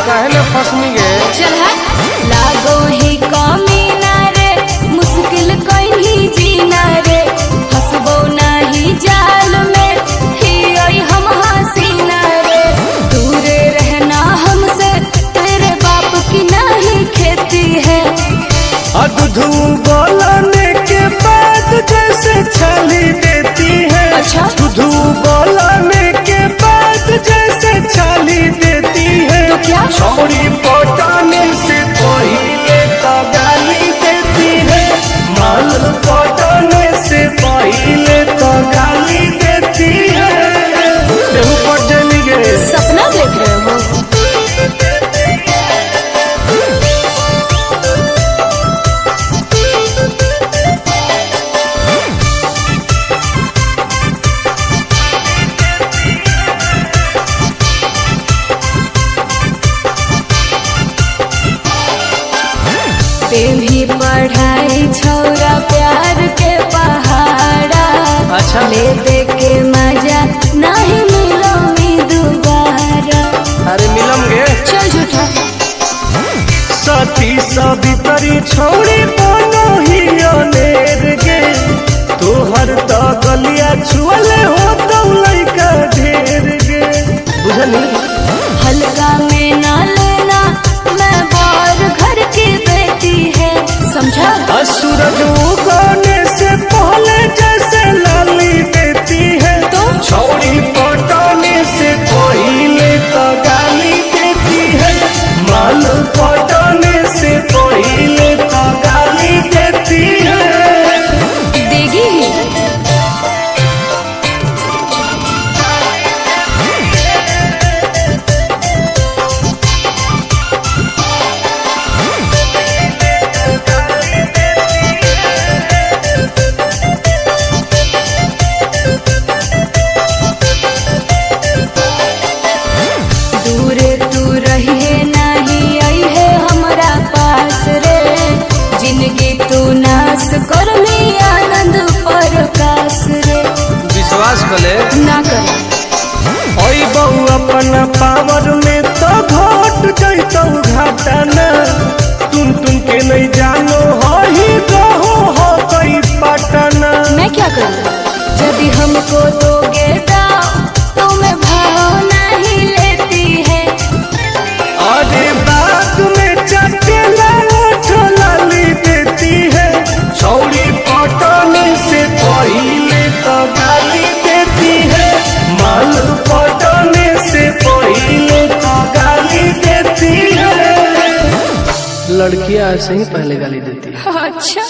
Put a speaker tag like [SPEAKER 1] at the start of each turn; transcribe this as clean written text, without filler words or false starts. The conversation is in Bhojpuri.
[SPEAKER 1] कहने फसनी गे।
[SPEAKER 2] चल लागो ही कमीना रे, मुश्किल कहीं जीना रे, फसबो नहीं जाल में ही आई हम हसीना रे। दूरे रहना हमसे, तेरे बाप की नहीं खेती है।
[SPEAKER 1] दूधू बोलने के बाद जैसे छाली देती है।
[SPEAKER 2] अच्छा
[SPEAKER 1] दूधू बोलने के बाद जैसे छाली देती है।
[SPEAKER 2] तो क्या
[SPEAKER 1] छोड़ी पटाने से पहले तो गाली देती है। माल पटाने से पहले तो गाली देती है। देहु पट जली गे।
[SPEAKER 2] सपना देख रहे हो? भी पढ़ाई छौरा प्यार के पहाड़ा।
[SPEAKER 1] अच्छा
[SPEAKER 2] ले दे के मजा नहीं मिलो मी दोबारा।
[SPEAKER 1] अरे मिलम गे।
[SPEAKER 2] चल झूठा
[SPEAKER 1] सती सवितरी छोड़ी बनो ही अनेर गे। तोहर तो गलिया छुअले हो तो लइका ढेर गे। बुझली
[SPEAKER 2] हल्का में ना लेना, मैं बार घर की बेटी है, समझा?
[SPEAKER 1] सूरज उगने से पहले जैसे लाली देती है।
[SPEAKER 2] तो
[SPEAKER 1] छोड़ी पटाने से पहले तो गाली देती है। माल पटाने से पहले तो गाली देती है।
[SPEAKER 2] देगी ही। दूरे तू रहिए नहीं आई है हमारा पास रे। जिंदगी तू नाश कर में आनंद प्रकाश रे।
[SPEAKER 1] विश्वास कले
[SPEAKER 2] ना कर
[SPEAKER 1] ओई बहु अपना पावर में तो घट जैतौ घाटा ना। तुम के नहीं जानो हो ही रहो हो कई पटना।
[SPEAKER 2] मैं क्या करूँ? यदि हमको दोगे दाव तो मैं भाव नहीं लेती है।
[SPEAKER 1] अरे बात में चटेला ओठ लाली देती है। छौड़ी पटाने से पहले तो गाली देती है। माल पटाने से पहले तो गाली देती है। लड़कियां ऐसे ही पहले गाली देती है।
[SPEAKER 2] अच्छा।